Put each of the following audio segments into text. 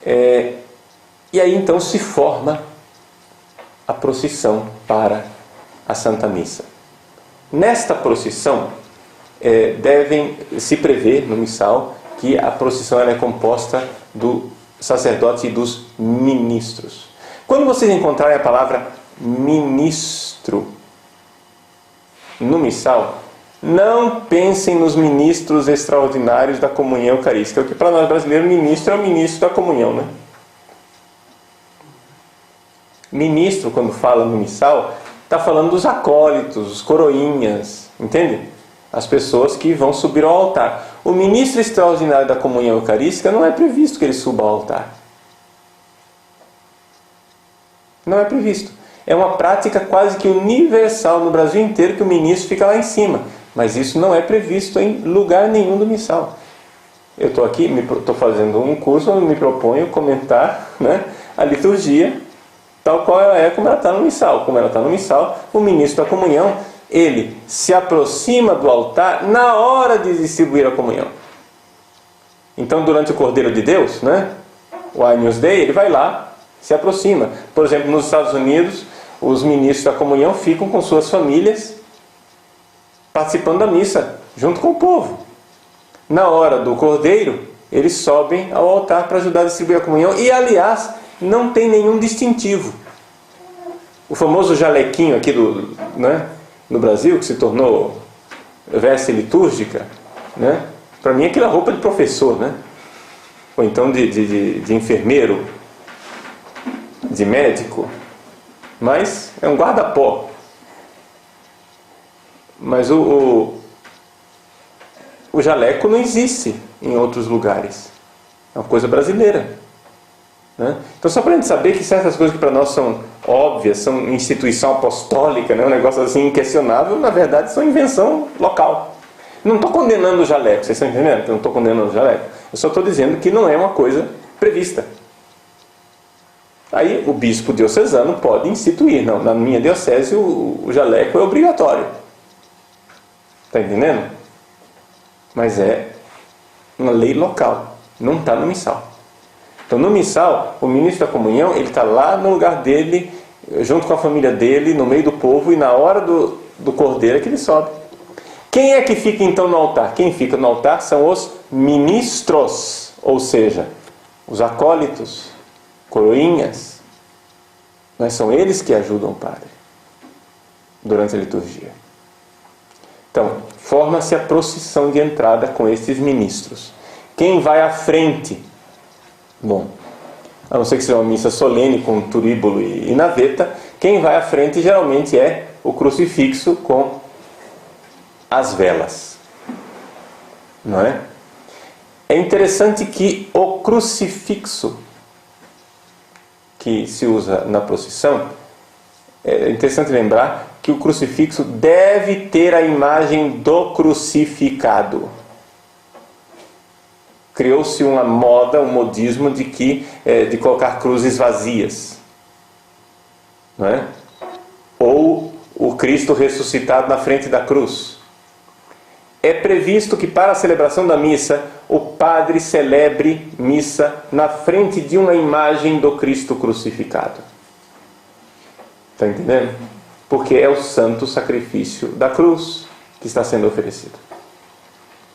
E aí então se forma a procissão para a Santa Missa. Nesta procissão, devem se prever no missal que a procissão ela é composta do sacerdote e dos ministros. Quando vocês encontrarem a palavra ministro no missal, não pensem nos ministros extraordinários da comunhão eucarística, porque para nós brasileiros ministro é o ministro da comunhão, né? Ministro, quando fala no missal, está falando dos acólitos, os coroinhas, entende? As pessoas que vão subir ao altar. O ministro extraordinário da comunhão eucarística não é previsto que ele suba ao altar. Não é previsto. É uma prática quase que universal no Brasil inteiro que o ministro fica lá em cima. Mas isso não é previsto em lugar nenhum do missal. Eu estou aqui, estou fazendo um curso onde me proponho comentar, né, a liturgia tal qual ela é, como ela está no missal. Como ela está no missal, o ministro da comunhão, ele se aproxima do altar na hora de distribuir a comunhão. Então, durante o Cordeiro de Deus, né, o Agnus Dei, ele vai lá, se aproxima. Por exemplo, nos Estados Unidos, os ministros da comunhão ficam com suas famílias participando da missa, junto com o povo. Na hora do Cordeiro, eles sobem ao altar para ajudar a distribuir a comunhão. E, aliás, não tem nenhum distintivo. O famoso jalequinho aqui no Brasil, que se tornou veste litúrgica, né? Para mim é aquela roupa de professor, né? Ou então de enfermeiro, de médico. Mas é um guarda-pó. Mas o jaleco não existe em outros lugares. É uma coisa brasileira, né? Então, só para a gente saber que certas coisas que para nós são óbvias, são instituição apostólica, né? Um negócio assim inquestionável, na verdade são invenção local. Não estou condenando o jaleco, vocês estão entendendo? Eu não estou condenando o jaleco. Eu só estou dizendo que não é uma coisa prevista. Aí o bispo diocesano pode instituir. Não, na minha diocese o jaleco é obrigatório. Está entendendo? Mas é uma lei local, não está no missal. Então, no missal, o ministro da comunhão, ele está lá no lugar dele, junto com a família dele, no meio do povo, e na hora do cordeiro é que ele sobe. Quem é que fica então no altar? Quem fica no altar são os ministros, ou seja, os acólitos, coroinhas. Mas são eles que ajudam o padre durante a liturgia. Então, forma-se a procissão de entrada com estes ministros. Quem vai à frente? Bom, a não ser que seja uma missa solene com turíbulo e naveta, quem vai à frente geralmente é o crucifixo com as velas. Não é? É interessante que o crucifixo que se usa na procissão, é interessante lembrar que o crucifixo deve ter a imagem do crucificado. Criou-se uma moda, um modismo de colocar cruzes vazias, não é? Ou o Cristo ressuscitado na frente da cruz. É previsto que para a celebração da missa, o padre celebre missa na frente de uma imagem do Cristo crucificado. Está entendendo? Porque é o santo sacrifício da cruz que está sendo oferecido.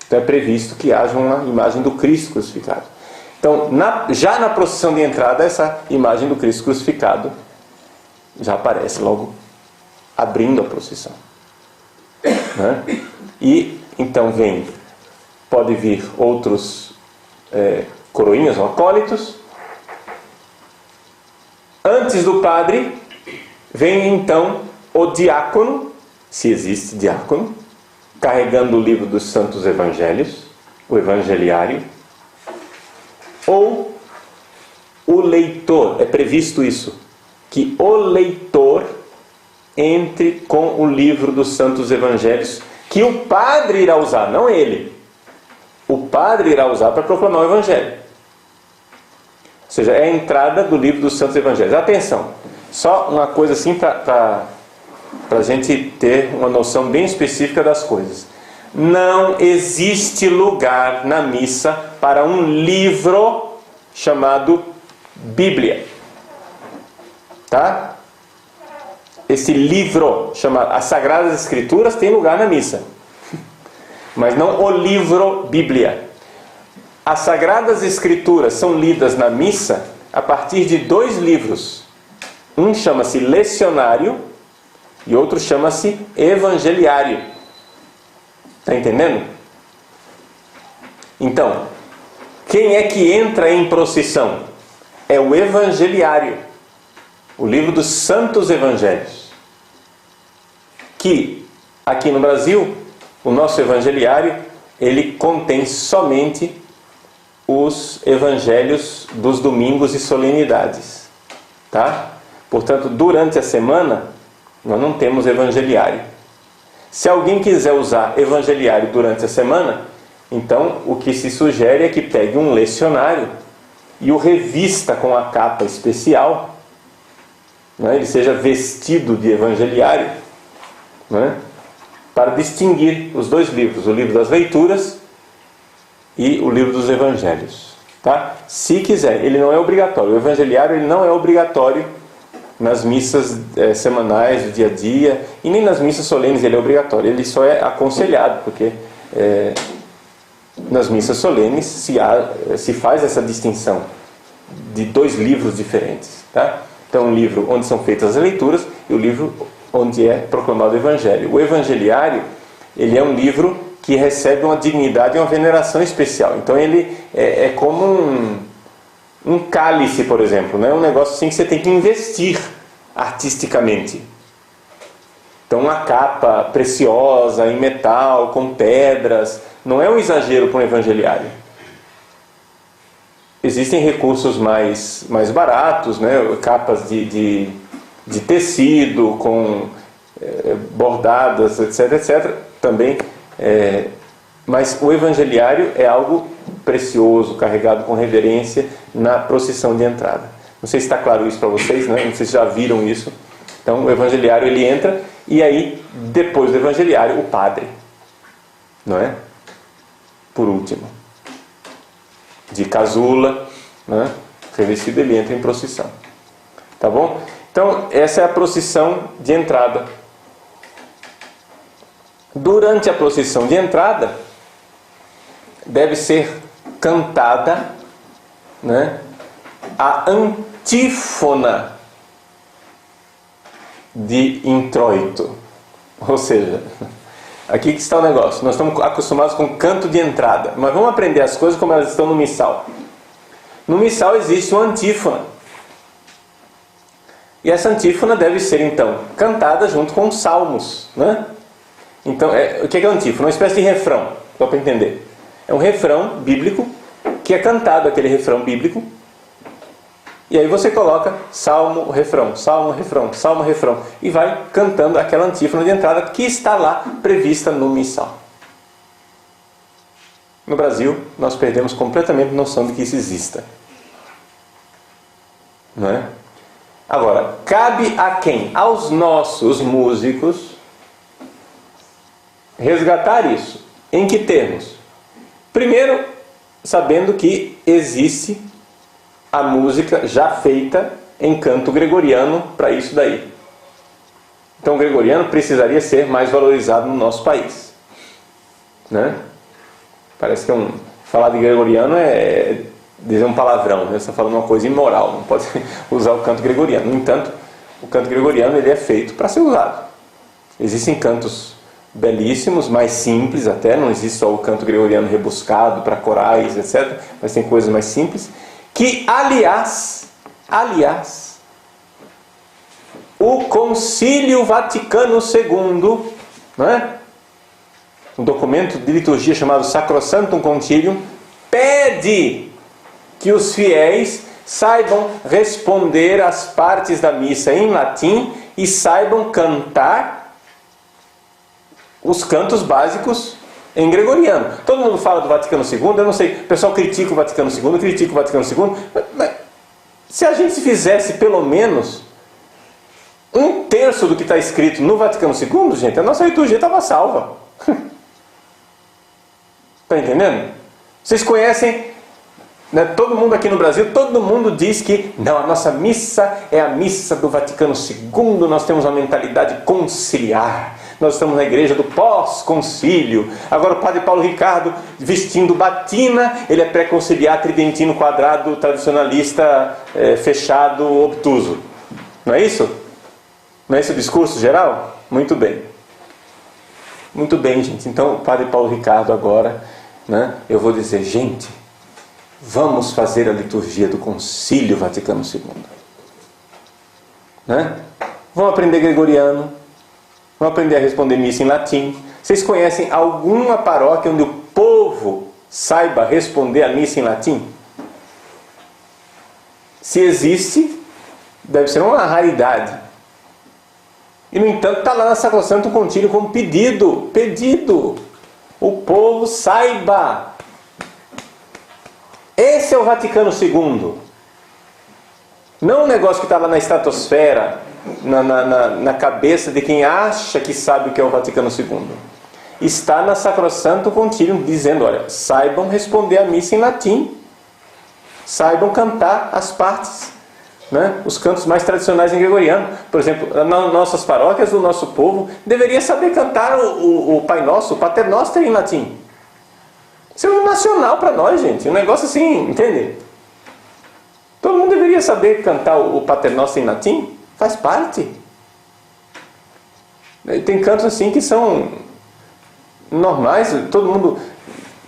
Então é previsto que haja uma imagem do Cristo crucificado. Então, já na procissão de entrada, essa imagem do Cristo crucificado já aparece logo abrindo a procissão, né? E então pode vir outros coroinhas ou acólitos. Antes do padre, vem então o diácono, se existe diácono, carregando o livro dos Santos Evangelhos, o evangeliário, ou o leitor. É previsto isso, que o leitor entre com o livro dos Santos Evangelhos, que o padre irá usar, não ele. O padre irá usar para proclamar o Evangelho. Ou seja, é a entrada do livro dos Santos Evangelhos. Atenção, só uma coisa assim para a gente ter uma noção bem específica das coisas. Não existe lugar na missa para um livro chamado Bíblia. Tá? Esse livro, chamado as Sagradas Escrituras, tem lugar na missa. Mas não o livro Bíblia. As Sagradas Escrituras são lidas na missa a partir de 2 livros. Um chama-se Lecionário e outro chama-se Evangeliário. Está entendendo? Então, quem é que entra em procissão? É o Evangeliário, o livro dos Santos Evangelhos. Que, aqui no Brasil, o nosso Evangeliário, ele contém somente os Evangelhos dos domingos e solenidades. Tá? Portanto, durante a semana, nós não temos Evangeliário. Se alguém quiser usar Evangeliário durante a semana, então o que se sugere é que pegue um lecionário e o revista com a capa especial, né? Ele seja vestido de Evangeliário, né? Para distinguir os 2 livros, o livro das leituras e o livro dos Evangelhos. Tá? Se quiser, ele não é obrigatório. O Evangeliário ele não é obrigatório nas missas semanais do dia a dia, e nem nas missas solenes ele é obrigatório. Ele só é aconselhado, porque nas missas solenes se faz essa distinção de 2 livros diferentes. Tá? Então, um livro onde são feitas as leituras e o livro onde é proclamado o Evangelho. O Evangeliário, ele é um livro que recebe uma dignidade e uma veneração especial. Então, ele é como um cálice, por exemplo, né? Um negócio assim que você tem que investir artisticamente. Então, uma capa preciosa, em metal, com pedras, não é um exagero para um evangeliário. Existem recursos mais baratos, né? Capas de tecido, com bordadas, etc, etc. Também, mas o evangeliário é algo precioso, carregado com reverência na procissão de entrada. Não sei se está claro isso para vocês, né? Não sei se já viram isso. Então, o evangeliário ele entra e aí, depois do evangeliário, o padre, não é? Por último, de casula, né? Revestido, ele entra em procissão. Tá bom? Então, essa é a procissão de entrada. Durante a procissão de entrada, deve ser cantada, né, a antífona de introito. Ou seja, aqui que está o negócio. Nós estamos acostumados com canto de entrada, mas vamos aprender as coisas como elas estão no missal. No missal existe uma antífona. E essa antífona deve ser, então, cantada junto com os salmos, né? Então, o que é a antífona? Uma espécie de refrão, só para entender. É um refrão bíblico, que é cantado aquele refrão bíblico, e aí você coloca salmo, refrão, salmo, refrão, salmo, refrão, e vai cantando aquela antífona de entrada que está lá prevista no missal. No Brasil, nós perdemos completamente a noção de que isso exista. Não é? Agora, cabe a quem? Aos nossos músicos resgatar isso. Em que termos? Primeiro, sabendo que existe a música já feita em canto gregoriano para isso daí. Então o gregoriano precisaria ser mais valorizado no nosso país, né? Parece que falar de gregoriano é dizer um palavrão, né? Você está falando uma coisa imoral, não pode usar o canto gregoriano. No entanto, o canto gregoriano ele é feito para ser usado. Existem cantos belíssimos, mais simples até, não existe só o canto gregoriano rebuscado para corais, etc. Mas tem coisas mais simples, que aliás, o Concílio Vaticano II, não é? Um documento de liturgia chamado Sacrosanctum Concilium, pede que os fiéis saibam responder às partes da missa em latim e saibam cantar os cantos básicos em gregoriano. Todo mundo fala do Vaticano II, eu não sei, o pessoal critica o Vaticano II, mas se a gente fizesse pelo menos 1/3 do que está escrito no Vaticano II, gente, a nossa liturgia estava salva. Está entendendo? Vocês conhecem Né? Todo mundo aqui no Brasil, todo mundo diz que não, a nossa missa é a missa do Vaticano II, nós temos uma mentalidade conciliar, nós estamos na igreja do pós-concílio. Agora o padre Paulo Ricardo, vestindo batina, ele é pré-conciliar, tridentino, quadrado, tradicionalista, fechado, obtuso. Não é isso? Não é esse o discurso geral? Muito bem. Muito bem, gente. Então, o padre Paulo Ricardo agora, né, eu vou dizer, gente, vamos fazer a liturgia do Concílio Vaticano II. Né? Vamos aprender gregoriano, vamos aprender a responder missa em latim. Vocês conhecem alguma paróquia onde o povo saiba responder a missa em latim? Se existe, deve ser uma raridade. E, no entanto, está lá na Sacrosanto Concílio como pedido. O povo saiba. Esse é o Vaticano II. Não um negócio que está lá na estratosfera, na cabeça de quem acha que sabe o que é o Vaticano II. Está na Sacrosanto Concílio dizendo, olha, saibam responder a missa em latim. Saibam cantar as partes, né? Os cantos mais tradicionais em gregoriano. Por exemplo, nas nossas paróquias, o nosso povo deveria saber cantar o Pai Nosso, o Pater Noster em latim. Isso é um nacional para nós, gente. Um negócio assim, entende? Todo mundo deveria saber cantar o Pater Noster em latim. Faz parte. Tem cantos assim que são normais. Todo mundo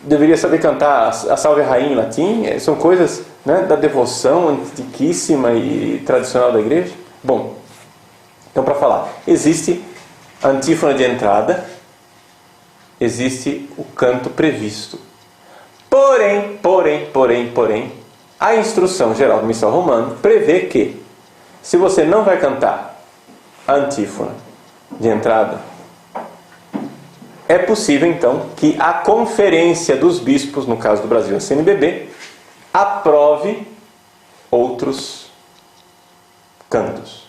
deveria saber cantar a Salve Rainha em latim. São coisas, né, da devoção antiquíssima e tradicional da igreja. Bom, então para falar, existe a antífona de entrada, existe o canto previsto. Porém, a instrução geral do missal romano prevê que, se você não vai cantar a antífona de entrada, é possível então que a Conferência dos Bispos, no caso do Brasil a CNBB, aprove outros cantos.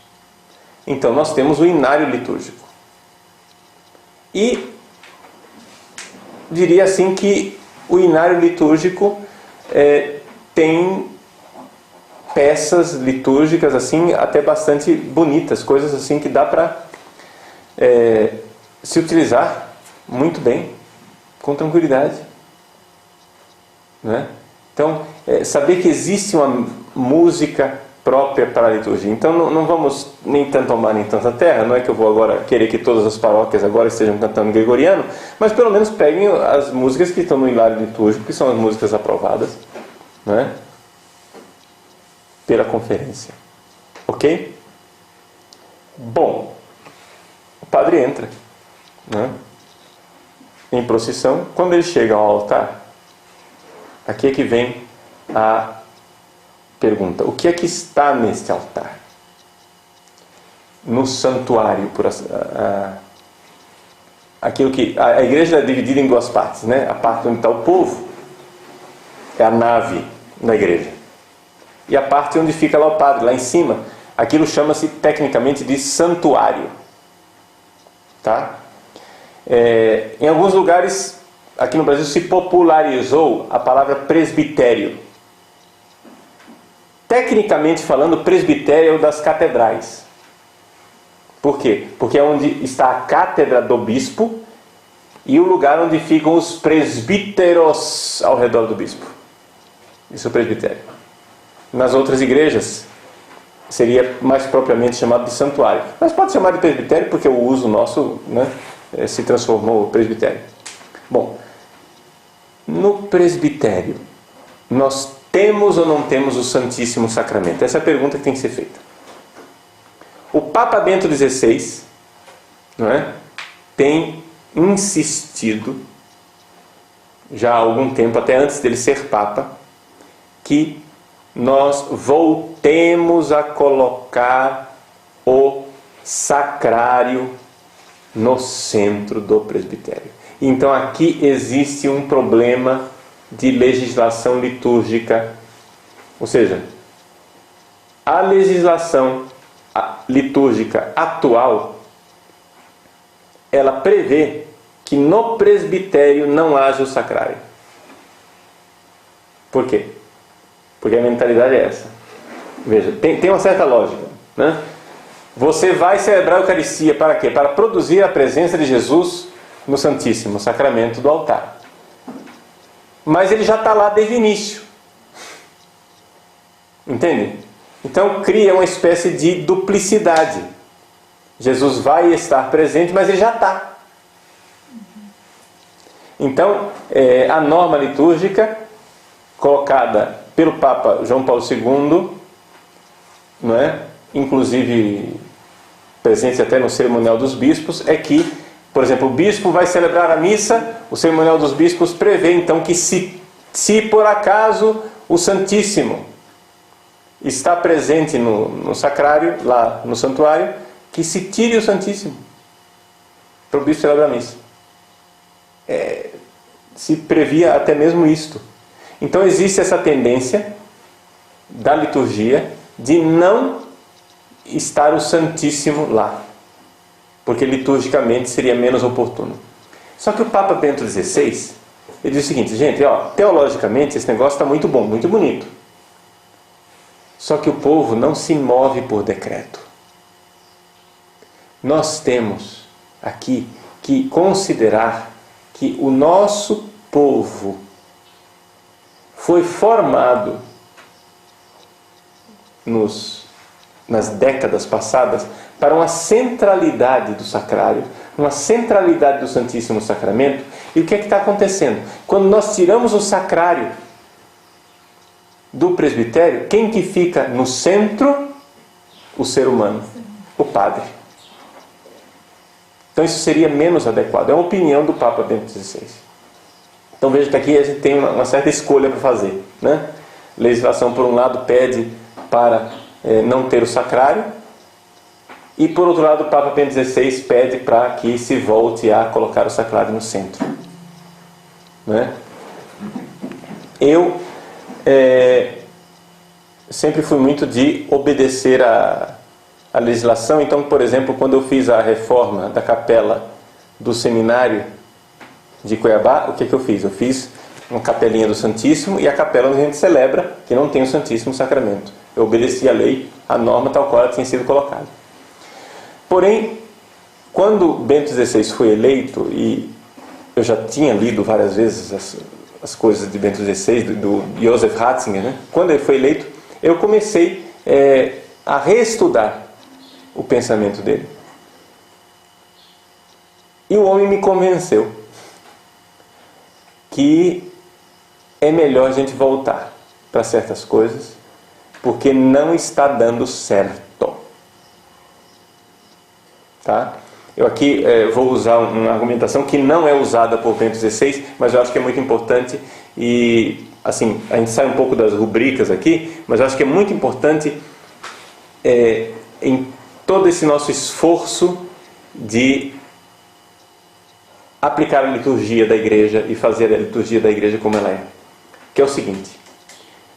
Então nós temos o inário litúrgico. E diria assim que o inário litúrgico tem peças litúrgicas assim até bastante bonitas, coisas assim que dá para se utilizar muito bem, com tranquilidade, né? Então, saber que existe uma música própria para a liturgia. Então não vamos nem tanto ao mar nem tanto à terra. Não é que eu vou agora querer que todas as paróquias agora estejam cantando gregoriano, mas pelo menos peguem as músicas que estão no hilário litúrgico, que são as músicas aprovadas, né, pela conferência. Ok? Bom, o padre entra, né, em procissão. Quando ele chega ao altar, aqui é que vem a pergunta: o que é que está neste altar? No santuário, aquilo que a igreja é dividida em duas partes, né? A parte onde está o povo é a nave da igreja, e a parte onde fica lá o padre, lá em cima, aquilo chama-se tecnicamente de santuário, tá? Em alguns lugares aqui no Brasil se popularizou a palavra presbitério. Tecnicamente falando, o presbitério é o das catedrais. Por quê? Porque é onde está a cátedra do bispo e o lugar onde ficam os presbíteros ao redor do bispo. Isso é o presbitério. Nas outras igrejas seria mais propriamente chamado de santuário. Mas pode chamar de presbitério porque o uso nosso, né, se transformou em presbitério. Bom, no presbitério nós temos ou não temos o Santíssimo Sacramento? Essa é a pergunta que tem que ser feita. O Papa Bento XVI, não é, tem insistido, já há algum tempo, até antes dele ser Papa, que nós voltemos a colocar o sacrário no centro do presbitério. Então aqui existe um problema de legislação litúrgica, ou seja, a legislação litúrgica atual, ela prevê que no presbitério não haja o sacrário. Por quê? Porque a mentalidade é essa. Veja, tem uma certa lógica, né? Você vai celebrar a Eucaristia para quê? Para produzir a presença de Jesus no Santíssimo Sacramento do altar. Mas ele já está lá desde o início. Entende? Então cria uma espécie de duplicidade. Jesus vai estar presente, mas ele já está. Então, a norma litúrgica colocada pelo Papa João Paulo II, não é? Inclusive presente até no cerimonial dos bispos, é que, por exemplo, o bispo vai celebrar a missa, o cerimonial dos bispos prevê então que se por acaso o Santíssimo está presente no sacrário, lá no santuário, que se tire o Santíssimo para o bispo celebrar a missa. Se previa até mesmo isto. Então existe essa tendência da liturgia de não estar o Santíssimo lá, porque liturgicamente seria menos oportuno. Só que o Papa Bento XVI, ele diz o seguinte: gente, teologicamente esse negócio está muito bom, muito bonito. Só que o povo não se move por decreto. Nós temos aqui que considerar que o nosso povo foi formado nas décadas passadas para uma centralidade do sacrário, uma centralidade do Santíssimo Sacramento. E o que é que está acontecendo? Quando nós tiramos o sacrário do presbitério, quem que fica no centro? O ser humano, o padre. Então isso seria menos adequado. É uma opinião do Papa Bento XVI. Então veja que aqui a gente tem uma certa escolha para fazer, né? Legislação, por um lado, pede para não ter o sacrário, e por outro lado o Papa Bento XVI pede para que se volte a colocar o sacrário no centro, né? Eu sempre fui muito de obedecer a legislação. Então, por exemplo, quando eu fiz a reforma da capela do seminário de Cuiabá, o que eu fiz? Eu fiz uma capelinha do Santíssimo e a capela onde a gente celebra, que não tem o Santíssimo Sacramento. Eu obedeci a lei, a norma tal qual ela tinha sido colocada. Porém, quando Bento XVI foi eleito, e eu já tinha lido várias vezes as coisas de Bento XVI, do Joseph Ratzinger, né? Quando ele foi eleito, eu comecei a reestudar o pensamento dele. E o homem me convenceu que é melhor a gente voltar para certas coisas, porque não está dando certo. Tá? Eu aqui vou usar uma argumentação que não é usada por Bento XVI, mas eu acho que é muito importante. E assim, a gente sai um pouco das rubricas aqui, mas eu acho que é muito importante em todo esse nosso esforço de aplicar a liturgia da igreja e fazer a liturgia da igreja como ela é. Que é o seguinte: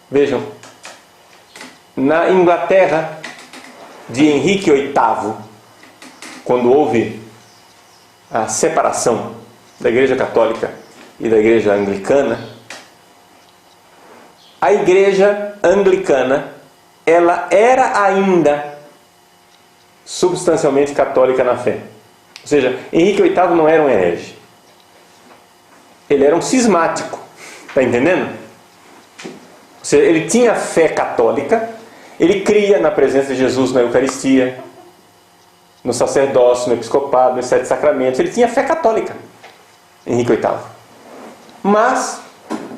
vejam, na Inglaterra de Henrique VIII, quando houve a separação da igreja católica e da igreja anglicana, a igreja anglicana, ela era ainda substancialmente católica na fé. Ou seja, Henrique VIII não era um herege. Ele era um cismático. Está entendendo? Ou seja, ele tinha fé católica, ele cria na presença de Jesus na Eucaristia, no sacerdócio, no episcopado, nos 7 sacramentos. Ele tinha fé católica, Henrique VIII. Mas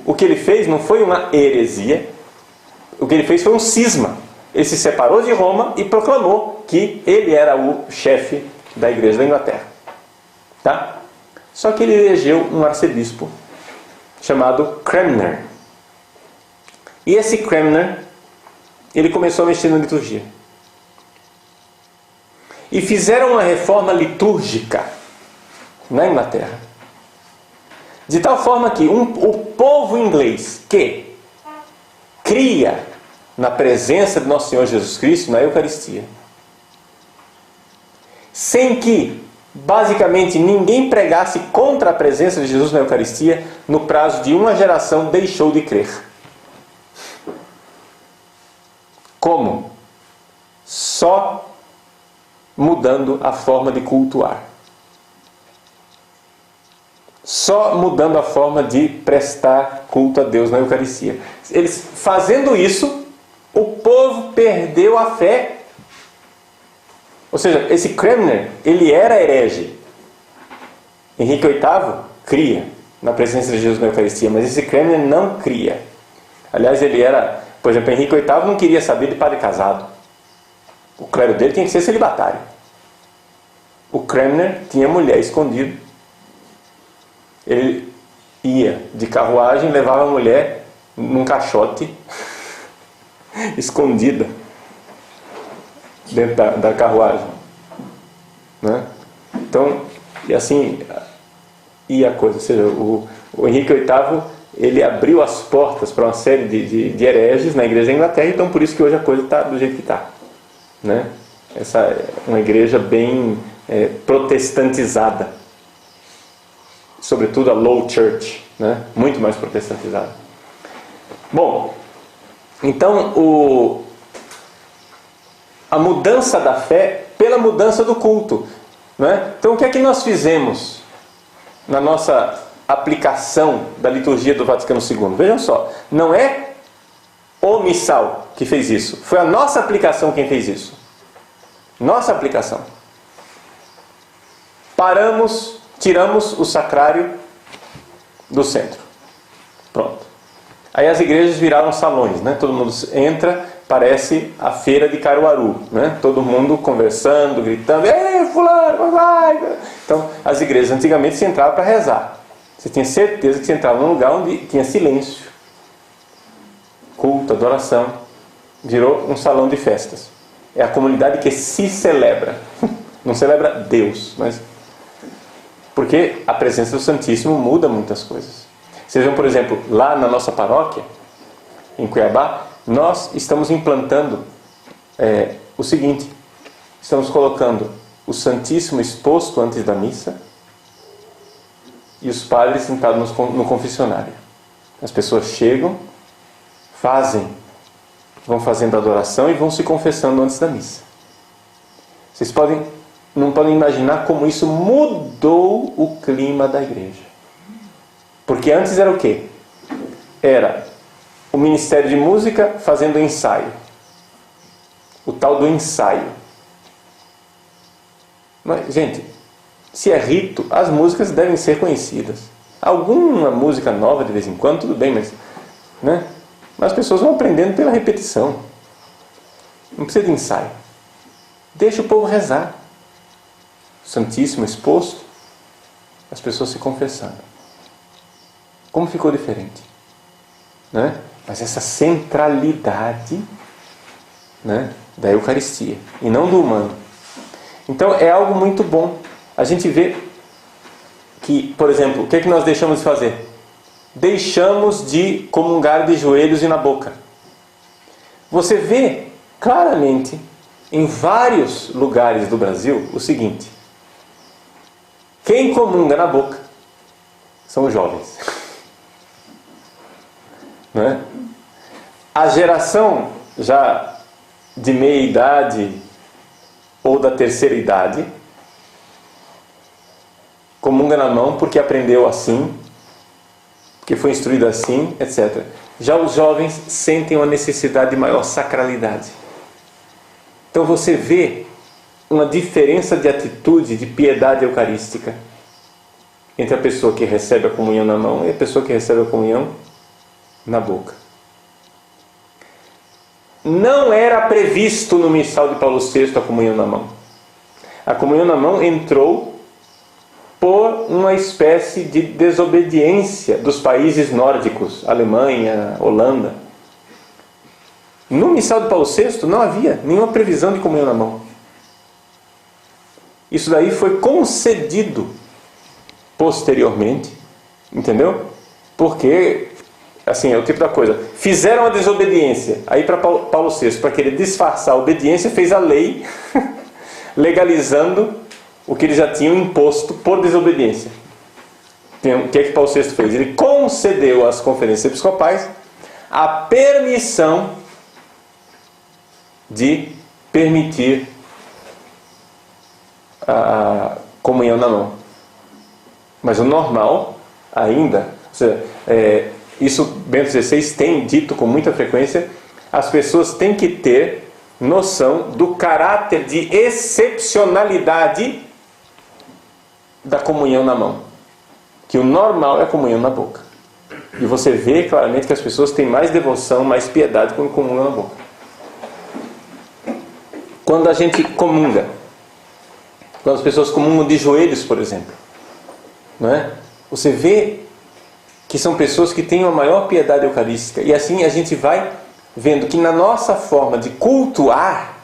o que ele fez não foi uma heresia. O que ele fez foi um cisma. Ele se separou de Roma e proclamou que ele era o chefe da igreja da Inglaterra. Tá? Só que ele elegeu um arcebispo chamado Cranmer. E esse Cranmer, ele começou a mexer na liturgia. E fizeram uma reforma litúrgica na Inglaterra, de tal forma que o povo inglês que cria na presença de Nosso Senhor Jesus Cristo na Eucaristia, sem que basicamente ninguém pregasse contra a presença de Jesus na Eucaristia, no prazo de uma geração deixou de crer. Como? Só mudando a forma de cultuar. Só mudando a forma de prestar culto a Deus na Eucaristia. Eles fazendo isso, o povo perdeu a fé. Ou seja, esse Cranmer, ele era herege. Henrique VIII cria na presença de Jesus na Eucaristia, mas esse Cranmer não cria. Aliás, ele era, por exemplo, Henrique VIII não queria saber de padre casado. O clero dele tinha que ser celibatário. O Cranmer tinha mulher escondida. Ele ia de carruagem, levava a mulher num caixote, escondida dentro da carruagem, né? Então, e assim ia a coisa. Ou seja, o Henrique VIII, ele abriu as portas para uma série de hereges na igreja da Inglaterra, então por isso que hoje a coisa está do jeito que está, né? Essa é uma igreja bem protestantizada, sobretudo a Low Church, né? Muito mais protestantizada. Bom, então a mudança da fé pela mudança do culto, né? Então o que é que nós fizemos na nossa aplicação da liturgia do Vaticano II? Vejam só, não é o missal que fez isso, foi a nossa aplicação quem fez isso. Nossa aplicação. Tiramos o sacrário do centro. Pronto. Aí as igrejas viraram salões, né? Todo mundo entra, parece a feira de Caruaru, né? Todo mundo conversando, gritando, ei, fulano, vai! Então, as igrejas antigamente se entrava para rezar. Você tinha certeza que você entrava num lugar onde tinha silêncio, culto, adoração. Virou um salão de festas. É a comunidade que se celebra. Não celebra Deus, mas porque a presença do Santíssimo muda muitas coisas. Vocês vejam, por exemplo, lá na nossa paróquia, em Cuiabá, nós estamos implantando o seguinte: estamos colocando o Santíssimo exposto antes da missa e os padres sentados no confessionário. As pessoas chegam, vão fazendo adoração e vão se confessando antes da missa. Vocês não podem imaginar como isso mudou o clima da igreja. Porque antes era o quê? Era o Ministério de Música fazendo ensaio. O tal do ensaio. Mas, gente, se é rito, as músicas devem ser conhecidas. Alguma música nova de vez em quando, tudo bem, mas, né? Mas as pessoas vão aprendendo pela repetição. Não precisa de ensaio. Deixa o povo rezar. O Santíssimo exposto, as pessoas se confessando. Como ficou diferente, né? Mas essa centralidade, né, da Eucaristia e não do humano. Então é algo muito bom. A gente vê que, por exemplo, o que é que nós deixamos de fazer? Deixamos de comungar de joelhos e na boca. Você vê claramente em vários lugares do Brasil o seguinte: quem comunga na boca são os jovens. Não é? A geração já de meia idade ou da terceira idade comunga na mão porque aprendeu assim, porque foi instruído assim, etc. Já os jovens sentem uma necessidade de maior sacralidade. Então você vê uma diferença de atitude, de piedade eucarística entre a pessoa que recebe a comunhão na mão e a pessoa que recebe a comunhão na boca. Não era previsto no missal de Paulo VI a comunhão na mão. A comunhão na mão entrou por uma espécie de desobediência dos países nórdicos, Alemanha, Holanda. No missal de Paulo VI não havia nenhuma previsão de comunhão na mão. Isso daí foi concedido posteriormente, entendeu? Porque, assim, é o tipo da coisa. Fizeram a desobediência. Aí para Paulo VI, para querer disfarçar a obediência, fez a lei legalizando o que eles já tinham imposto por desobediência. O que é que Paulo VI fez? Ele concedeu às conferências episcopais a permissão de permitir a comunhão na mão. Mas o normal ainda, ou seja, isso Bento XVI tem dito com muita frequência, as pessoas têm que ter noção do caráter de excepcionalidade da comunhão na mão. Que o normal é a comunhão na boca. E você vê claramente que as pessoas têm mais devoção, mais piedade quando comungam na boca. Quando a gente comunga, quando as pessoas comungam de joelhos, por exemplo, não é? Você vê que são pessoas que têm uma maior piedade eucarística. E assim a gente vai vendo que na nossa forma de cultuar,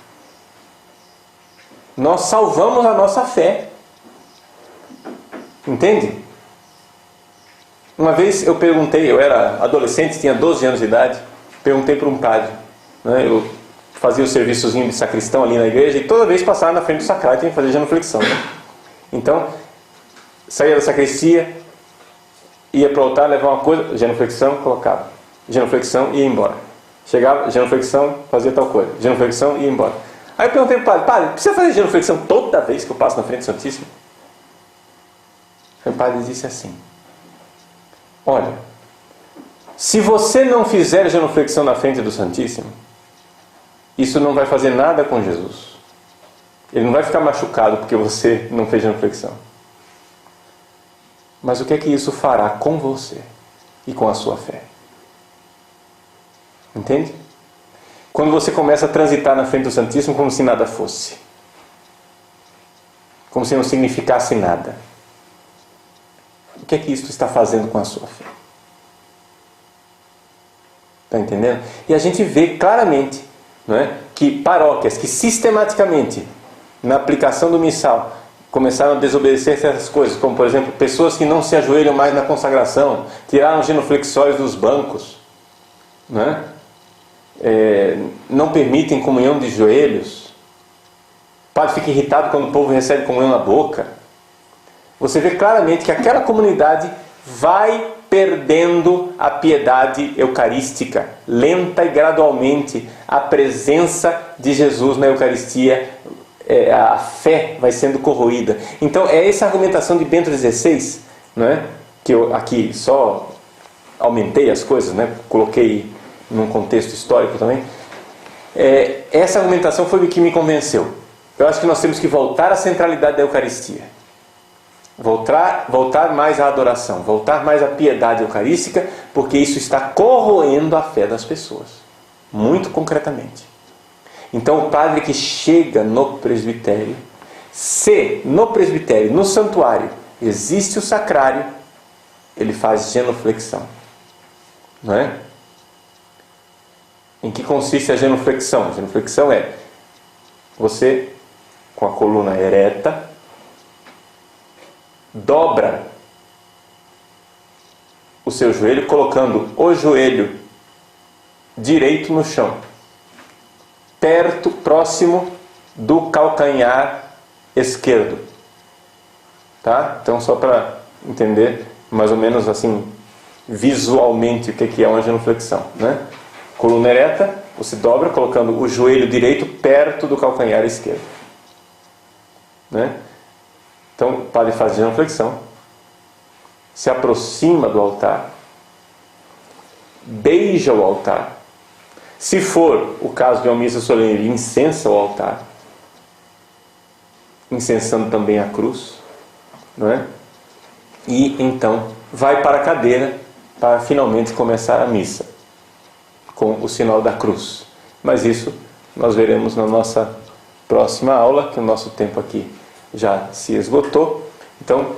nós salvamos a nossa fé. Entende? Uma vez eu perguntei, eu era adolescente, tinha 12 anos de idade, perguntei para um padre, né? Eu fazia o serviçozinho de sacristão ali na igreja e toda vez passava na frente do sacrário tinha que fazer genuflexão, né? Então, saía da sacristia, ia para o altar, levava uma coisa, genuflexão, colocava. Genuflexão e ia embora. Chegava, genuflexão, fazia tal coisa. Genuflexão e ia embora. Aí eu perguntei para o padre, precisa fazer genuflexão toda vez que eu passo na frente do Santíssimo? Aí o padre disse assim: olha, se você não fizer genuflexão na frente do Santíssimo, isso não vai fazer nada com Jesus. Ele não vai ficar machucado porque você não fez genuflexão. Mas o que é que isso fará com você e com a sua fé? Entende? Quando você começa a transitar na frente do Santíssimo como se nada fosse. Como se não significasse nada. O que é que isso está fazendo com a sua fé? Está entendendo? E a gente vê claramente, não é, que paróquias que sistematicamente, na aplicação do missal, começaram a desobedecer certas coisas, como por exemplo, pessoas que não se ajoelham mais na consagração, tiraram os genuflexórios dos bancos, não é? Não permitem comunhão de joelhos. O padre fica irritado quando o povo recebe comunhão na boca. Você vê claramente que aquela comunidade vai perdendo a piedade eucarística, lenta e gradualmente a presença de Jesus na Eucaristia, a fé vai sendo corroída. Então é essa argumentação de Bento XVI, não é? Que eu aqui só aumentei as coisas, né? Coloquei num contexto histórico também. Essa argumentação foi o que me convenceu. Eu acho que nós temos que voltar à centralidade da Eucaristia. Voltar mais à adoração, voltar mais à piedade eucarística, porque isso está corroendo a fé das pessoas, muito concretamente. Então o padre que chega no presbitério, se no presbitério, no santuário, existe o sacrário, ele faz genuflexão. Não é? Em que consiste a genuflexão? A genuflexão é você, com a coluna ereta, dobra o seu joelho, colocando o joelho direito no chão, próximo do calcanhar esquerdo. Tá? Então, só para entender mais ou menos assim, visualmente, o que é uma genuflexão, né? Coluna ereta, você dobra colocando o joelho direito perto do calcanhar esquerdo, né? Então o padre faz genuflexão, se aproxima do altar, beija o altar. Se for o caso de uma missa solene, ele incensa o altar, incensando também a cruz, não é? E então vai para a cadeira para finalmente começar a missa com o sinal da cruz. Mas isso nós veremos na nossa próxima aula, que o nosso tempo aqui já se esgotou. Então,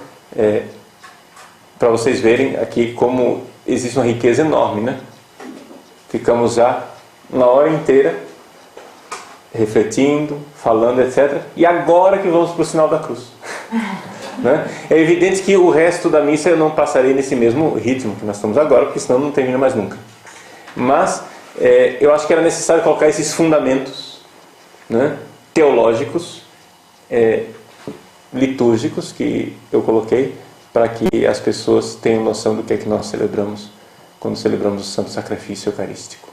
para vocês verem aqui como existe uma riqueza enorme, né? Ficamos já uma hora inteira refletindo, falando, etc. E agora que vamos para o sinal da cruz. Né? É evidente que o resto da missa eu não passarei nesse mesmo ritmo que nós estamos agora, porque senão não termina mais nunca. Mas eu acho que era necessário colocar esses fundamentos, né, teológicos, litúrgicos que eu coloquei, para que as pessoas tenham noção do que é que nós celebramos quando celebramos o Santo Sacrifício Eucarístico.